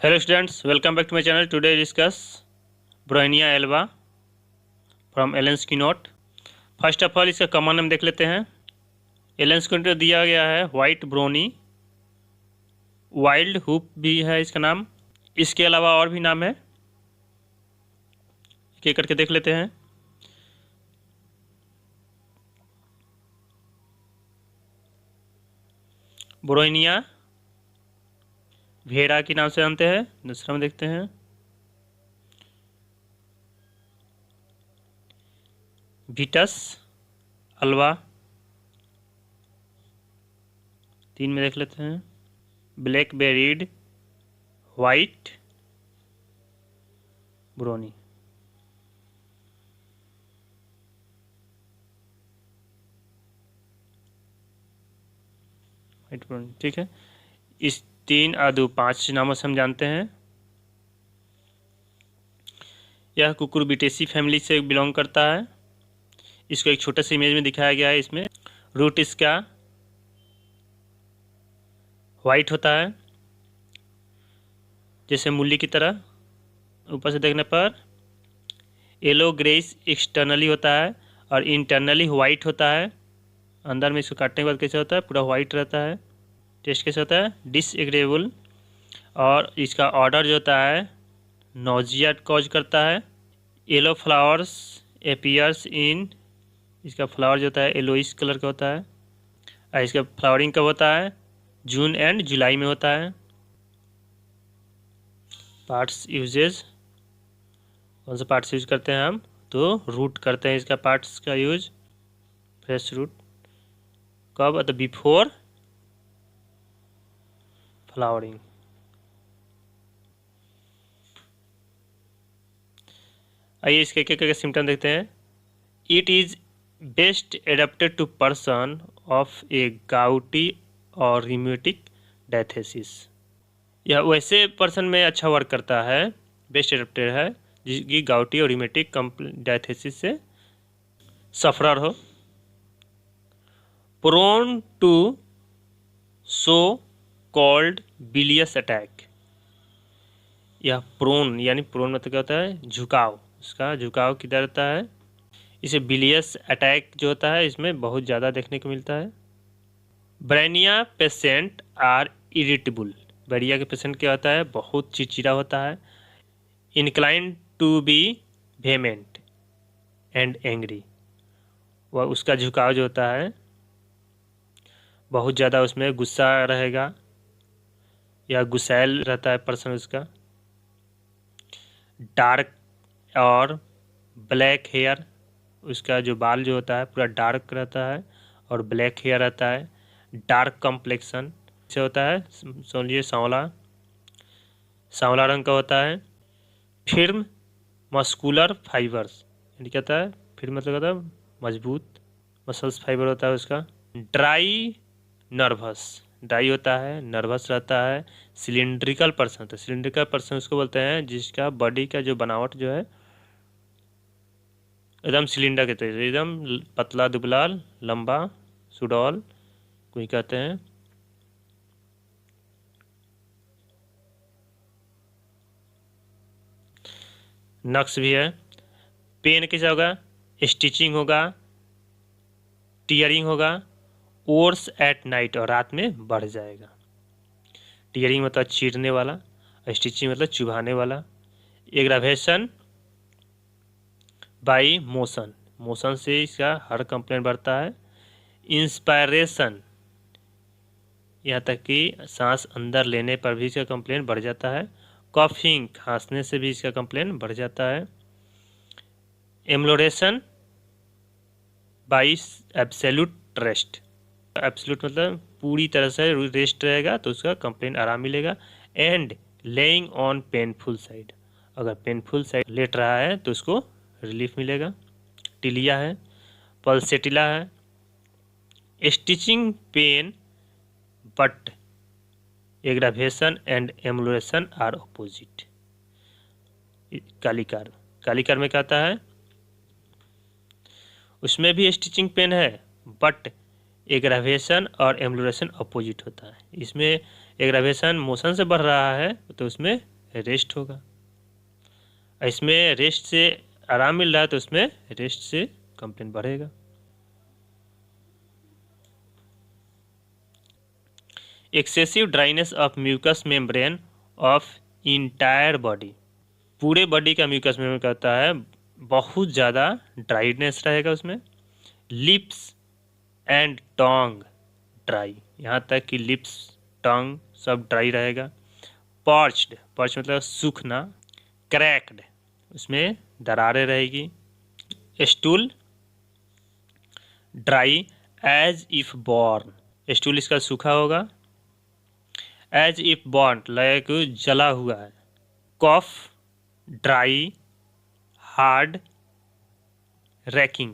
Hello students, welcome back to my channel. Today discuss Bryonia alba from Allen's keynote. First of all इसका common नाम देख लेते हैं। एलेंस keynote दिया गया है वाइट ब्रोनी, वाइल्ड हुप भी है इसका नाम। इसके अलावा और भी नाम है, एक एक करके देख लेते हैं। ब्रोनिया भेड़ा के नाम से जानते हैं। दूसरा में देखते हैं विटस अल्वा। तीन में देख लेते हैं ब्लैक बेरीड वाइट ब्रोनी। वाइट ब्रोनी, ठीक है। इस 3 आदु 5 नामों से हम जानते हैं। यह कुकुरबिटेसी फैमिली से बिलोंग करता है। इसको एक छोटे से इमेज में दिखाया गया है। इसमें रूट इसका वाइट होता है, जैसे मूली की तरह। ऊपर से देखने पर येलो ग्रेइश एक्सटर्नली होता है और इंटरनली वाइट होता है। अंदर में इसको काटने के बाद कैसे होता है, पूरा वाइट रहता है। टेस्ट कैसे होता है, डिसएग्रेबल। और इसका ऑर्डर जो होता है नोजिया कॉज करता है। येलो फ्लावर्स एपियर्स इन, इसका फ्लावर जो होता है येलोइश कलर का होता है। और इसका फ्लावरिंग कब होता है, जून एंड जुलाई में होता है। पार्ट्स यूजेज, कौन सा पार्ट्स यूज करते हैं हम, तो रूट करते हैं इसका पार्ट्स का यूज। फ्रेश रूट कब, तो बिफोर फ्लावरिंग। आइए इसके एक एक सिम्टम देखते हैं। It is best adapted to person of a gouty और रिम्यूटिक डायथेसिस। यह वैसे पर्सन में अच्छा वर्क करता है, बेस्ट एडेप्टेड है जिसकी गाउटी और रिम्यूटिक डायथेसिस से सफरर हो। Prone to so called bilious attack. यह प्रोन यानी प्रोन मतलब क्या होता है, झुकाव। उसका झुकाव किधर रहता है, इसे बिलियस अटैक जो होता है इसमें बहुत ज़्यादा देखने को मिलता है। Bryonia patient are irritable. Bryonia के पेशेंट क्या होता है, बहुत चिड़चिड़ा होता है। Incline to be vehement and angry. वह उसका झुकाव जो होता है बहुत ज़्यादा, उसमें गुस्सा रहेगा या गुस्सैल रहता है पर्सन उसका। डार्क और ब्लैक हेयर, उसका जो बाल जो होता है पूरा डार्क रहता है और ब्लैक हेयर रहता है। डार्क कॉम्प्लेक्शन से होता है, समझिए सांवला सांवला रंग का होता है। फिर्म मस्कुलर फाइबर्स, यानी क्या होता है, फिर मतलब होता है मजबूत मसल्स फाइबर होता है उसका। ड्राई नर्वस, ड्राई होता है, नर्वस रहता है। सिलिंड्रिकल पर्सन होता है, सिलिंड्रिकल पर्सन उसको बोलते हैं जिसका बॉडी का जो बनावट जो है एकदम सिलिंडर के तरह, एकदम पतला दुबला लंबा सुडौल कोई कहते हैं। नक्स भी है। पेन कैसा होगा, स्टिचिंग होगा, टीयरिंग होगा। ओर्स एट नाइट, और रात में बढ़ जाएगा। टीयरिंग मतलब चीरने वाला, स्टिचिंग मतलब चुभाने वाला। एग्रावेशन बाई मोशन, मोशन से इसका हर कंप्लेंट बढ़ता है। इंस्पायरेशन, यहाँ तक कि सांस अंदर लेने पर भी इसका कंप्लेंट बढ़ जाता है। कॉफिंग, खांसने से भी इसका कंप्लेंट बढ़ जाता है। एम्लोरेशन बाई एब्सोल्यूट रेस्ट, एब्सोल्यूट मतलब पूरी तरह से रेस्ट रहेगा तो उसका कंप्लेंट आराम मिलेगा। And laying on painful side, अगर पेनफुल साइड लेट रहा है तो उसको रिलीफ मिलेगा। टिलिया है, पल्सेटिला है। Stitching pain but aggravation and amelioration are opposite. Kali carb, kali carb में कहता है उसमें भी स्टिचिंग पेन है बट एग्रावेशन और एम्लोरेशन अपोजिट होता है। इसमें एग्रावेशन मोशन से बढ़ रहा है तो उसमें रेस्ट होगा, इसमें रेस्ट से आराम मिल रहा है तो उसमें रेस्ट से कंप्लेन बढ़ेगा। Excessive dryness of mucus membrane of entire body, पूरे बॉडी का म्यूकस मेम्ब्रेन करता है, बहुत ज़्यादा ड्राइनेस रहेगा उसमें। लिप्स एंड टोंग ड्राई, यहाँ तक कि लिप्स टंग सब ड्राई रहेगा। पर्च मतलब सूखना। क्रैक्ड, उसमें दरारें रहेगी। Stool dry as if born, stool इसका सूखा होगा। एज इफ बॉर्न लाइक जला हुआ है। कॉफ ड्राई हार्ड रैकिंग,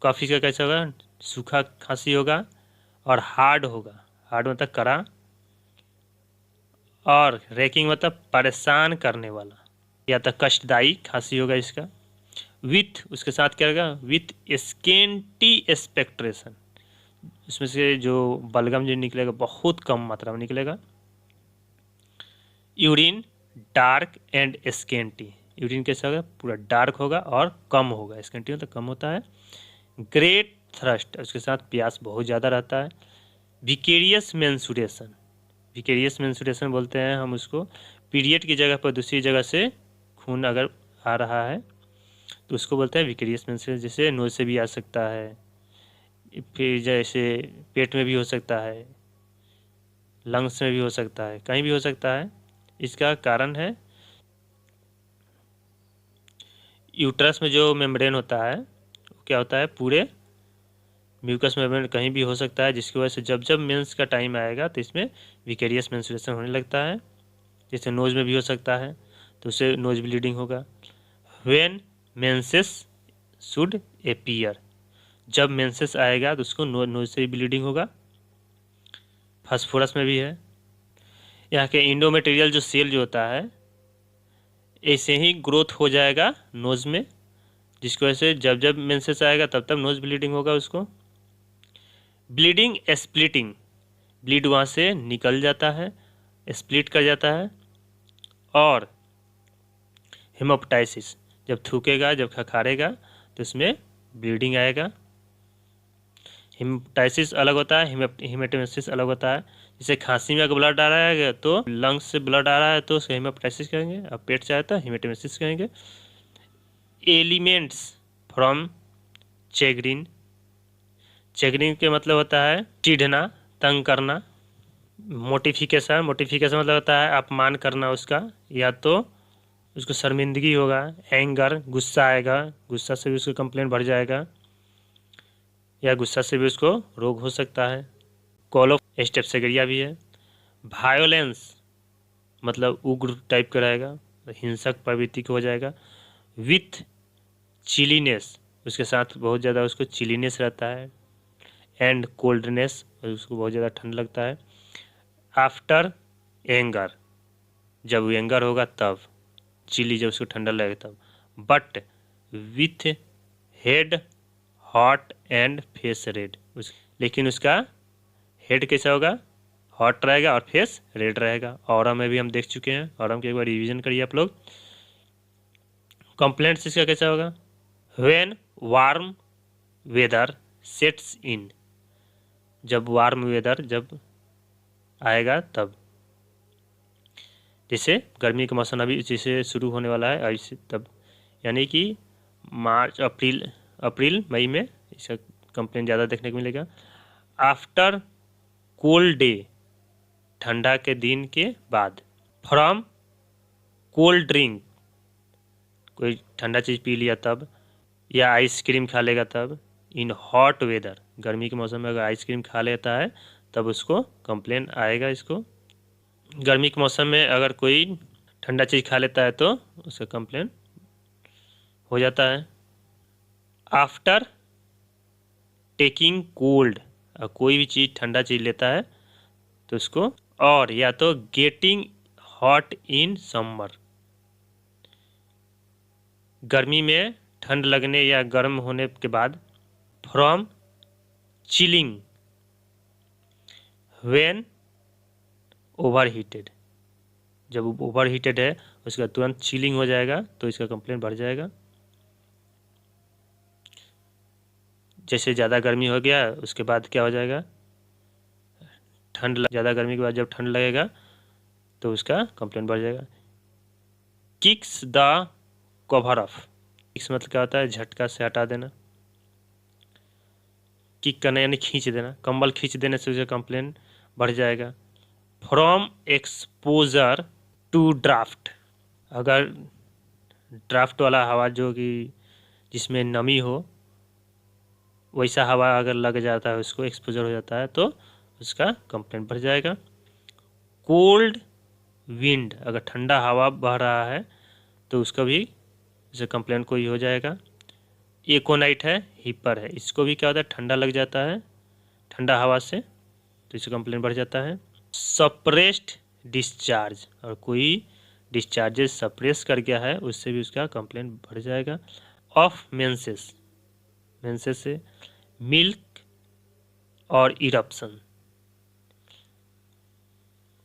कॉफ़ी का कैसा होगा, सूखा खांसी होगा और हार्ड होगा, हार्ड मतलब कड़ा, और रैकिंग मतलब परेशान करने वाला या तो कष्टदायी खांसी होगा इसका। विथ, उसके साथ क्या होगा, विथ स्केंटी एक्सपेक्ट्रेशन, उसमें से जो बलगम जो निकलेगा बहुत कम मात्रा में निकलेगा। Urine dark and scanty, urine कैसा होगा, पूरा डार्क होगा और कम होगा, स्केंटी मतलब कम होता है। ग्रेट थ्रस्ट, उसके साथ प्यास बहुत ज़्यादा रहता है। विकेरियस मेंसुरेशन, विकेरियस मेंसुरेशन बोलते हैं हम उसको, पीरियड की जगह पर दूसरी जगह से खून अगर आ रहा है तो उसको बोलते हैं विकेरियस मेंसुरेशन। जैसे नोज से भी आ सकता है, फिर जैसे पेट में भी हो सकता है, लंग्स में भी हो सकता है, कहीं भी हो सकता है। इसका कारण है यूट्रस में जो मेम्ब्रेन होता है वो क्या होता है, पूरे म्यूकस मेम्ब्रेन कहीं भी हो सकता है, जिसकी वजह से जब जब मेंस का टाइम आएगा तो इसमें विकेरियस मेंसुरेशन होने लगता है। जैसे नोज में भी हो सकता है तो उससे नोज ब्लीडिंग होगा। व्हेन मेंसेस शुड अपीयर, जब मेंसेस आएगा तो उसको नोज से भी ब्लीडिंग होगा। फास्फोरस में भी है। यहाँ के इंडोमेटेरियल जो सेल जो होता है ऐसे ही ग्रोथ हो जाएगा नोज में, जिसकी वजह से जब जब मेंसेस आएगा तब तब नोज ब्लीडिंग होगा उसको। ब्लीडिंग स्प्लिटिंग, ब्लीड वहाँ से निकल जाता है, स्प्लिट कर जाता है। और हेमोप्टाइसिस, जब थूकेगा जब खखारेगा तो उसमें ब्लीडिंग आएगा। हेमोप्टाइसिस अलग होता है, हेमेटोमेसिस अलग होता है। जैसे खांसी में अगर ब्लड आ रहा है तो लंग्स से ब्लड आ रहा है तो उसको हेमोप्टाइसिस कहेंगे, अब पेट से आया तो हेमेटोमेसिस कहेंगे। एलिमेंट्स फ्रॉम चेग्रिन, चेग्रिन के मतलब होता है चिढ़ना, तंग करना। मोटिफिकेशन, मोटिफिकेशन मतलब होता है अपमान करना उसका, या तो उसको शर्मिंदगी होगा। एंगर, गुस्सा आएगा, गुस्सा से भी उसको कंप्लेंट बढ़ जाएगा या गुस्सा से भी उसको रोग हो सकता है। कोलो स्टेप्सेगरिया भी है। वायोलेंस मतलब उग्र टाइप का रहेगा, हिंसक प्रवृत्ति का हो जाएगा। विथ चिलीनेस, उसके साथ बहुत ज़्यादा उसको चिलीनेस रहता है। एंड कोल्डनेस, उसको बहुत ज़्यादा ठंड लगता है। आफ्टर एंगर, जब एंगर होगा तब, चिली जब उसको ठंडा लगेगा तब। But with head hot and face red, लेकिन उसका हेड कैसा होगा, हॉट रहेगा और फेस रेड रहेगा। ऑरा में भी हम देख चुके हैं, ऑरा के एक बार रिवीजन करिए आप लोग। कंप्लेंट्स इसका कैसा होगा, when warm weather sets in, जब वार्म वेदर जब आएगा तब। जैसे गर्मी का मौसम अभी जैसे शुरू होने वाला है ऐसे तब, यानी कि मार्च अप्रैल मई में इसका कंप्लेन ज़्यादा देखने को मिलेगा। आफ्टर कोल्ड डे, ठंडा के दिन के बाद। फ्रॉम कोल्ड ड्रिंक, कोई ठंडा चीज़ पी लिया तब, या आइसक्रीम खा लेगा तब। इन हॉट वेदर, गर्मी के मौसम में अगर आइसक्रीम खा लेता है तब उसको कंप्लेन आएगा। इसको गर्मी के मौसम में अगर कोई ठंडा चीज़ खा लेता है तो उसका कंप्लेन हो जाता है। आफ्टर टेकिंग कोल्ड, कोई भी चीज़ ठंडा चीज़ लेता है तो उसको, और या तो गेटिंग हॉट इन समर, गर्मी में ठंड लगने या गर्म होने के बाद। From chilling, when over heated, जब ओवर हीटेड है उसके बाद तुरंत चिलिंग हो जाएगा तो इसका कंप्लेंट बढ़ जाएगा। जैसे ज़्यादा गर्मी हो गया उसके बाद क्या हो जाएगा, ज़्यादा गर्मी के बाद जब ठंड लगेगा तो उसका कंप्लेंट बढ़ जाएगा। Kicks the cover of, kicks मतलब क्या होता है, झटका से हटा देना। किक करना यानी खींच देना, कंबल खींच देने से उसका कंप्लेंट बढ़ जाएगा। फ्रॉम एक्सपोजर टू ड्राफ्ट, अगर ड्राफ्ट वाला हवा जो कि जिसमें नमी हो वैसा हवा अगर लग जाता है, उसको एक्सपोजर हो जाता है तो उसका कंप्लेंट बढ़ जाएगा। कोल्ड विंड, अगर ठंडा हवा बह रहा है तो उसका भी जैसे कंप्लेंट कोई हो जाएगा। एकोनाइट है, हीपर है, इसको भी क्या होता है, ठंडा लग जाता है ठंडा हवा से तो इससे कंप्लेंट बढ़ जाता है। सप्रेस्ड डिस्चार्ज, और कोई डिस्चार्जेस सप्रेस कर गया है उससे भी उसका कंप्लेंट बढ़ जाएगा। ऑफ मेंसेस, मेंसेस से मिल्क और इरप्शन।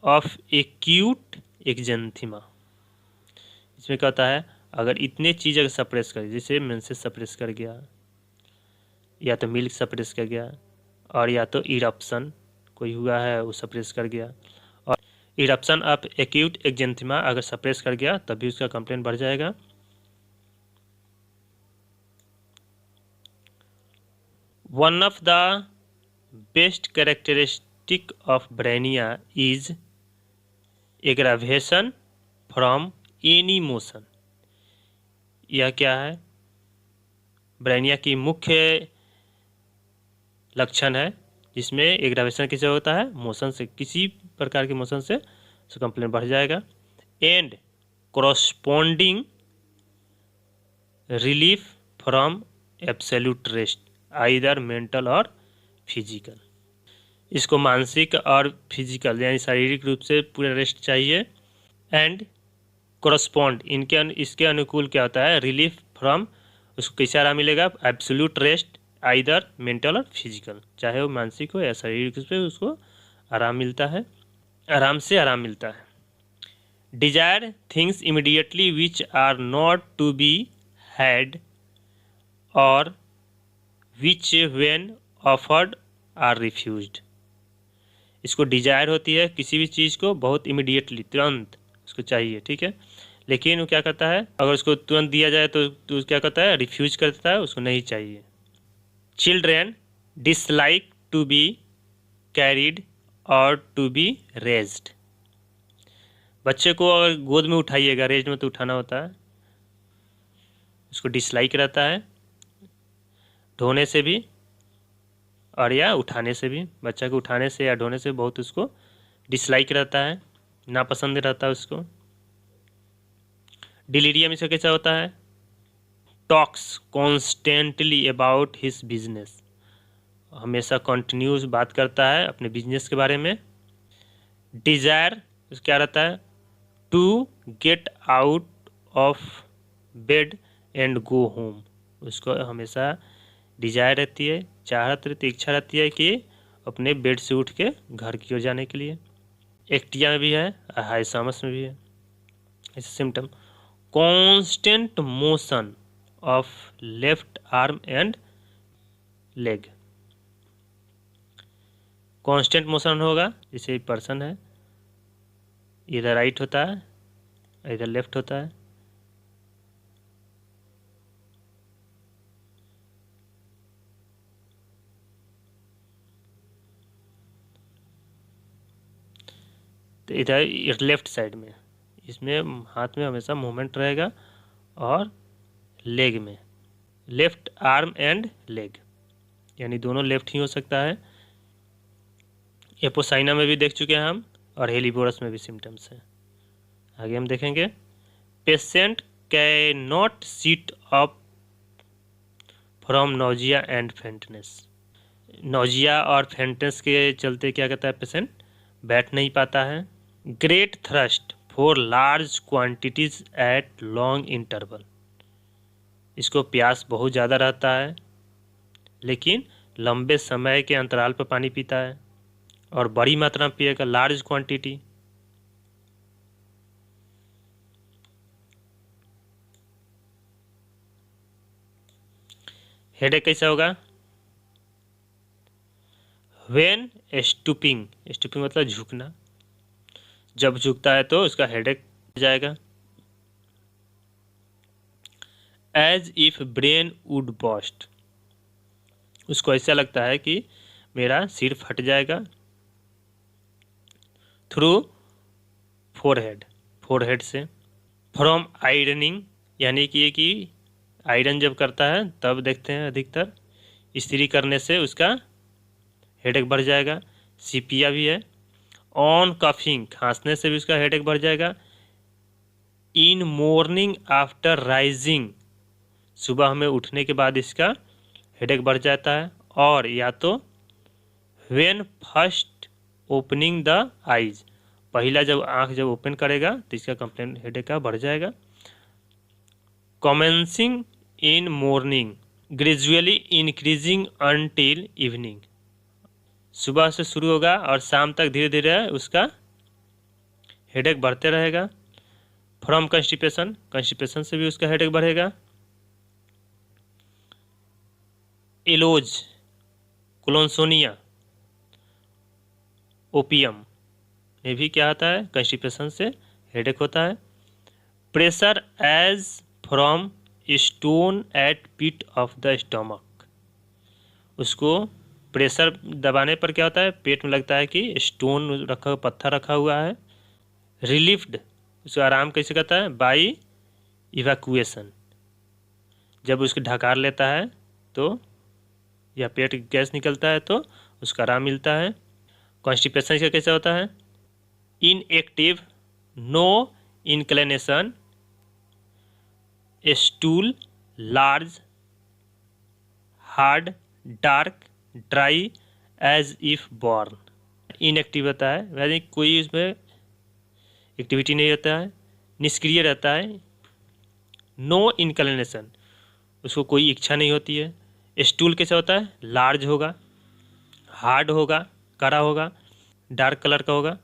ऑफ एक्यूट एक्जेंथिमा, इसमें क्या होता है, अगर इतने चीज़ अगर सप्रेस कर, जैसे मेंसेस सप्रेस कर गया या तो मिल्क सप्रेस कर गया और या तो इरप्शन कोई हुआ है वो सप्रेस कर गया, और इरप्शन ऑफ एक्यूट एक्जेंथिमा अगर सप्रेस कर गया तब भी उसका कंप्लेंट बढ़ जाएगा। One of the best characteristic of bryonia is aggravation from any motion. यह क्या है, ब्रेनिया की मुख्य लक्षण है जिसमें एग्रावेशन किसे होता है, मोशन से, किसी प्रकार के मोशन से कंप्लेंट बढ़ जाएगा। And corresponding relief from absolute rest either mental और फिजिकल, इसको मानसिक और फिजिकल यानी शारीरिक रूप से पूरा रेस्ट चाहिए। एंड कॉरस्पॉन्ड, इसके अनुकूल क्या होता है, रिलीफ फ्रॉम, उसको कैसे आराम मिलेगा, एब्सोल्यूट रेस्ट आइदर मेंटल और फिजिकल, चाहे वो मानसिक हो या शारीरिक रूप से उसको आराम मिलता है, आराम से आराम मिलता है। Desire things immediately which are not to be had और which when offered are refused, इसको डिजायर होती है किसी भी चीज़ को बहुत इमीडिएटली, तुरंत उसको चाहिए, ठीक है, लेकिन वो क्या करता है, अगर उसको तुरंत दिया जाए तो क्या करता है, रिफ्यूज कर देता है, उसको नहीं चाहिए। Children dislike to be carried और टू बी रेज्ड, बच्चे को अगर गोद में उठाइएगा, रेज्ड में तो उठाना होता है, उसको डिसलाइक रहता है ढोने से भी और या उठाने से भी, बच्चा को उठाने से या ढोने से बहुत उसको डिसलाइक रहता है, नापसंद रहता है उसको। डिलीरियम इसका कैसा होता है, talks constantly about his business, हमेशा कंटिन्यूस बात करता है अपने बिजनेस के बारे में। डिजायर क्या रहता है, to get out of bed and go home, उसको हमेशा डिजायर रहती है, चाहत रहती है, इच्छा रहती है कि अपने बेड से उठ के घर की ओर जाने के लिए। एक्टिया में भी है, हाइसामस में भी है। ऐसे symptom, constant motion of left arm and leg, constant motion होगा, जैसे पर्सन है इधर राइट होता है इधर लेफ्ट होता है, तो इधर लेफ्ट साइड में, इसमें हाथ में हमेशा मूवमेंट रहेगा और लेग में, लेफ्ट आर्म एंड लेग यानी दोनों लेफ्ट ही हो सकता है। एपोसाइना में भी देख चुके हैं हम और हेलीबोरस में भी सिम्टम्स हैं। आगे हम देखेंगे, patient can not sit up from nausea and faintness, nausea और फेंटनेस के चलते क्या कहता है, पेशेंट बैठ नहीं पाता है। Great thirst for large quantities at long interval, इसको प्यास बहुत ज़्यादा रहता है लेकिन लंबे समय के अंतराल पर पानी पीता है। और बड़ी मात्रा में पिएगा, लार्ज क्वांटिटी। हेडेक कैसा होगा? व्हेन स्टूपिंग, स्टूपिंग मतलब झुकना, जब झुकता है तो उसका हेडेक जाएगा। As if brain would burst, उसको ऐसा लगता है कि मेरा सिर फट जाएगा। थ्रू फोरहेड, फोरहेड से। फ्रॉम आयरनिंग, यानी कि आयरन जब करता है तब देखते हैं अधिकतर, इस्त्री करने से उसका हेडेक बढ़ जाएगा। सीपिया भी है। ऑन कफिंग, खांसने से भी उसका हेडेक बढ़ जाएगा। इन मॉर्निंग आफ्टर राइजिंग, सुबह में उठने के बाद इसका हेडेक बढ़ जाता है। और या तो when first opening the eyes, पहला जब आँख जब ओपन करेगा तो इसका कंप्लेन हेडेक का बढ़ जाएगा। Commencing in morning, gradually increasing until evening, सुबह से शुरू होगा और शाम तक धीरे धीरे उसका हेडेक बढ़ते रहेगा। फ्रॉम कंस्टिपेशन, कंस्टिपेशन से भी उसका हेडेक बढ़ेगा। एलोज, कोलोनसोनिया, ओपियम में भी क्या होता है? कंस्टिपेशन से हेडेक होता है। Pressure as from stone at pit of the stomach, उसको प्रेशर दबाने पर क्या होता है? पेट में लगता है कि स्टोन रखा, पत्थर रखा हुआ है। रिलीफ्ड, उसको आराम कैसे करता है? बाई इवैक्यूएशन, जब उसको ढकार लेता है तो या पेट गैस निकलता है तो उसका आराम मिलता है। कॉन्स्टिपेशन का कैसे होता है? Inactive, no inclination, stool large, hard, dark, dry, as if born. Inactive होता है, यानी कोई उसमें एक्टिविटी नहीं होता है, निष्क्रिय रहता है। नो इंक्लिनेशन, उसको कोई इच्छा नहीं होती है। स्टूल कैसे होता है? लार्ज होगा, हार्ड होगा, कड़ा होगा, डार्क कलर का होगा,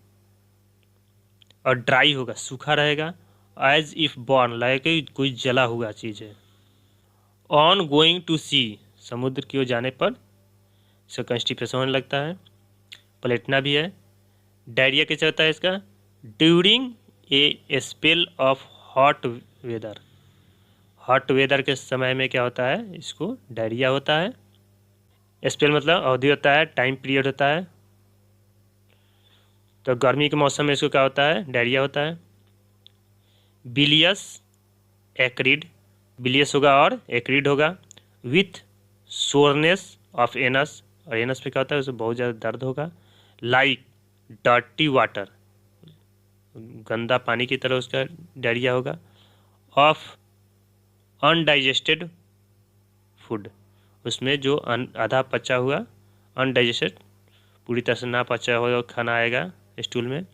और ड्राई होगा, सूखा रहेगा। एज इफ बॉर्न, लाइक कोई जला हुआ चीज़ है। ऑन गोइंग टू सी, समुद्र की ओर जाने पर इसका कंस्टिपेशन होने लगता है। प्लेटना भी है। डायरिया कैसे होता है इसका? During a spell of hot weather, hot weather के समय में क्या होता है? इसको डायरिया होता है। स्पेल मतलब अवधि होता है, टाइम पीरियड होता है। तो गर्मी के मौसम में इसको क्या होता है? डायरिया होता है। बिलियस एक्रिड, बिलियस होगा और एक्रिड होगा। विथ सोरनेस ऑफ एनस, और एनस पे क्या होता है? उसमें बहुत ज़्यादा दर्द होगा। लाइक डर्टी वाटर, गंदा पानी की तरह उसका डायरिया होगा। ऑफ अनडाइजेस्टेड फूड, उसमें जो आधा पचा हुआ अनडाइजेस्टेड, पूरी तरह से ना पचा हुआ खाना आएगा स्टूल में।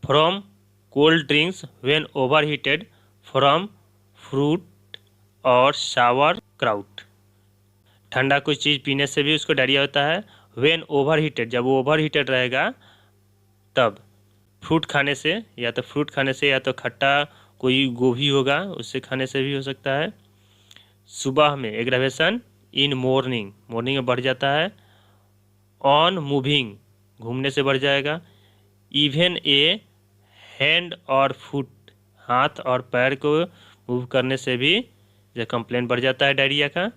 From cold drinks when over heated, from fruit और शावर क्राउट, ठंडा कुछ चीज़ पीने से भी उसको डायरिया होता है। व्हेन ओवर हीटेड, जब वो ओवर हीटेड रहेगा तब। फ्रूट खाने से, या तो फ्रूट खाने से या तो खट्टा कोई गोभी होगा उससे खाने से भी हो सकता है। सुबह में एग्रावेशन इन मॉर्निंग, मॉर्निंग में बढ़ जाता है। ऑन मूविंग, घूमने से बढ़ जाएगा। इवन ए हैंड और फुट, हाथ और पैर को मूव करने से भी जो कंप्लेन बढ़ जाता है डायरिया का।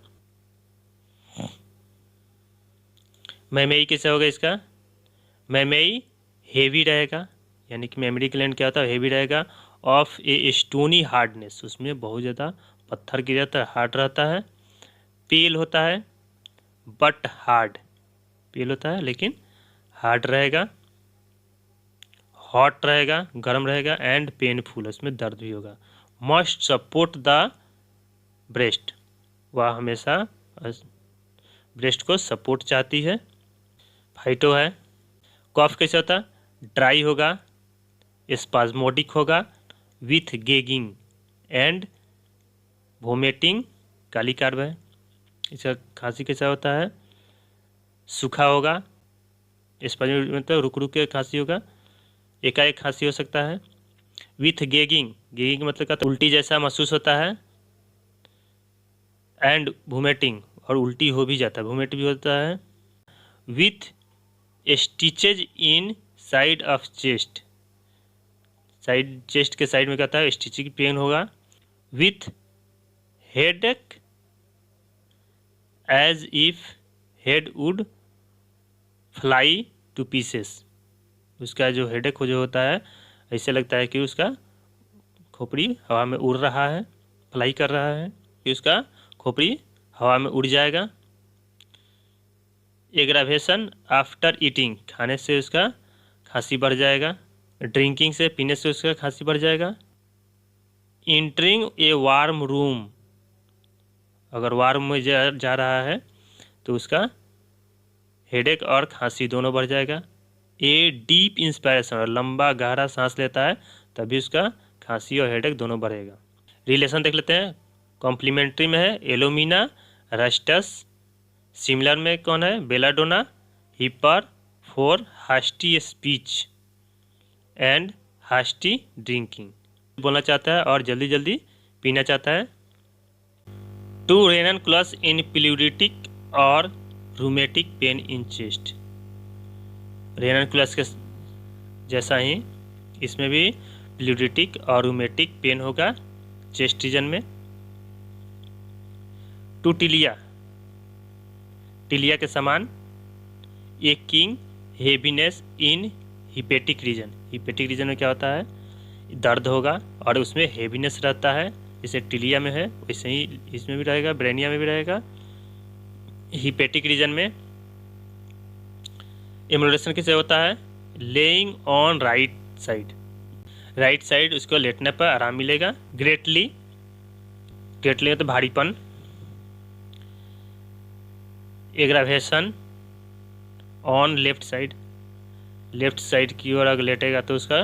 मेमोरी कैसे होगा इसका? मेमोरी हेवी रहेगा, यानी कि मेमोरी ग्लैंड क्या होता है? हेवी रहेगा। ऑफ ए स्टोनी हार्डनेस, उसमें बहुत ज़्यादा पत्थर गिर जाता है, हार्ड रहता है। पेल होता है बट हार्ड, पेल होता है लेकिन हार्ड रहेगा। हॉट रहेगा, गर्म रहेगा। एंड पेनफुल, उसमें दर्द भी होगा। मस्ट सपोर्ट द ब्रेस्ट, वह हमेशा ब्रेस्ट को सपोर्ट चाहती है। फाइटो है। कॉफ कैसे होता है? ड्राई होगा, स्पाज्मोडिक होगा, with gagging and vomiting, kali carb है। इसका खांसी कैसा होता है? सूखा होगा, स्पैज़म मतलब रुक रुक के खांसी होगा, एकाएक खांसी हो सकता है। विथ गेगिंग, गेगिंग मतलब क्या, उल्टी जैसा महसूस होता है। एंड वोमिटिंग, और उल्टी हो भी जाता है, वोमिट भी होता है। With stitches in side of chest, side chest के साइड में क्या होता है, स्टिचिंग पेन होगा। With headache as if head would fly to pieces, उसका जो हेडेक जो होता है ऐसे लगता है कि उसका खोपड़ी हवा में उड़ रहा है, फ्लाई कर रहा है, कि उसका खोपड़ी हवा में उड़ जाएगा। एग्रावेशन आफ्टर ईटिंग, खाने से उसका खांसी बढ़ जाएगा। ड्रिंकिंग से, पीने से उसका खांसी बढ़ जाएगा। इंटरिंग ए वार्म रूम, अगर वार्म में जा रहा है तो उसका हेडेक और खांसी दोनों बढ़ जाएगा। ए डीप इंस्पायरेशन, और लंबा गहरा सांस लेता है तभी उसका खांसी और हेडेक दोनों बढ़ेगा। रिलेशन देख लेते हैं। कॉम्प्लीमेंट्री में है एलोमिना रस्टस, सिमिलर में कौन है, belladonna. Hepar for hasty speech and hasty drinking, बोलना चाहता है और जल्दी जल्दी पीना चाहता है। टू रेननकुलस इन प्लूरिटिक और rheumatic pain in chest, ranunculus के जैसा ही इसमें भी प्लूरिटिक और रूमेटिक पेन होगा चेस्ट रीजन में। टू टिलिया, टिलिया के समान। Aching heaviness in hepatic region, hepatic region में क्या होता है, दर्द होगा और उसमें हेवीनेस रहता है, जैसे टिलिया में है वैसे ही इसमें भी रहेगा, ब्रेनिया में भी रहेगा। हिपेटिक रीजन में इम्यूलेशन किसे होता है, laying on right side, right side उसको लेटने पर आराम मिलेगा। ग्रेटली, ग्रेटली तो भारीपन। Aggravation on left side, left side की ओर अगर लेटेगा तो उसका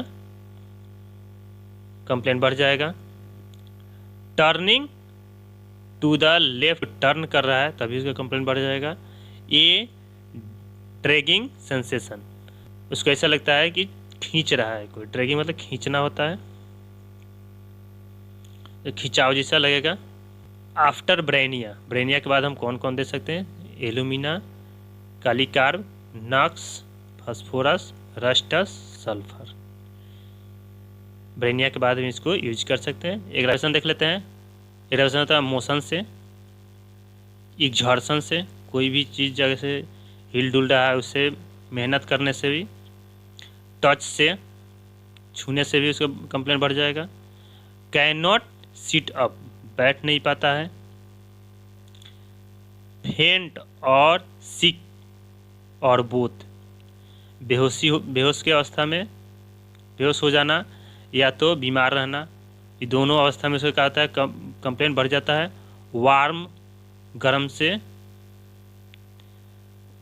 कंप्लेंट बढ़ जाएगा। Turning to the left, turn कर रहा है तभी उसका कंप्लेंट बढ़ जाएगा। ए ड्रैगिंग सेंसेशन, उसको ऐसा लगता है कि खींच रहा है कोई, ड्रैगिंग मतलब खींचना होता है, तो खिंचाव जैसा लगेगा। आफ्टर ब्रेनिया, ब्रेनिया के बाद हम कौन कौन दे सकते हैं, एलुमिना, कालीकार्ब, नक्स, फास्फोरस, रस्टस, सल्फर। ब्रेनिया के बाद हम इसको यूज कर सकते हैं। एग्रावेशन देख लेते हैं। एग्रावेशन होता है मोशन से, एक्सर्शन से, कोई भी चीज़ जगह से हिल डुल रहा है उससे, मेहनत करने से भी, टच से, छूने से भी उसका कंप्लेंट बढ़ जाएगा। कैन नॉट सिट अप, बैठ नहीं पाता है। फेंट और सिक और बोथ, बेहोश के अवस्था में, बेहोश हो जाना या तो बीमार रहना, ये दोनों अवस्था में उसका क्या होता है, कंप्लेंट बढ़ जाता है। वार्म, गर्म से,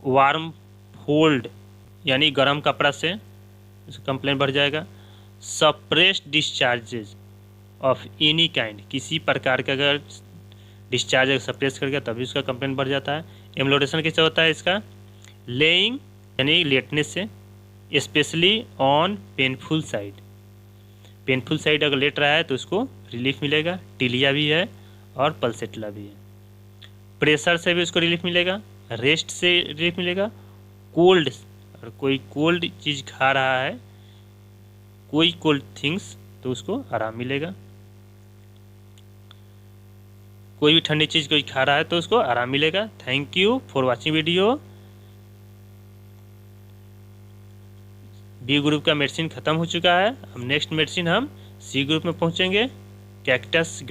वार्म फोल्ड यानी गर्म कपड़ा से उसका कंप्लेंट बढ़ जाएगा। सप्रेस्ड डिस्चार्जेज ऑफ एनी काइंड, किसी प्रकार का अगर डिस्चार्ज सप्रेस कर गया तभी उसका कंप्लेंट बढ़ जाता है। एम्लोडेशन कैसे होता है इसका, लेइंग यानी लेटने से, specially on painful side, painful side अगर लेट रहा है तो उसको रिलीफ मिलेगा। टिलिया भी है और पल्सेटला भी है। प्रेशर से भी उसको रिलीफ मिलेगा, रेस्ट से रिलीफ मिलेगा। कोल्ड, और कोई कोल्ड चीज़ खा रहा है, कोई कोल्ड थिंग्स, तो उसको आराम मिलेगा। कोई भी ठंडी चीज़ कोई खा रहा है तो उसको आराम मिलेगा। Thank you for watching video. B group का मेडिसिन ख़त्म हो चुका है, हम नेक्स्ट मेडिसिन हम सी ग्रुप में पहुंचेंगे। कैक्टस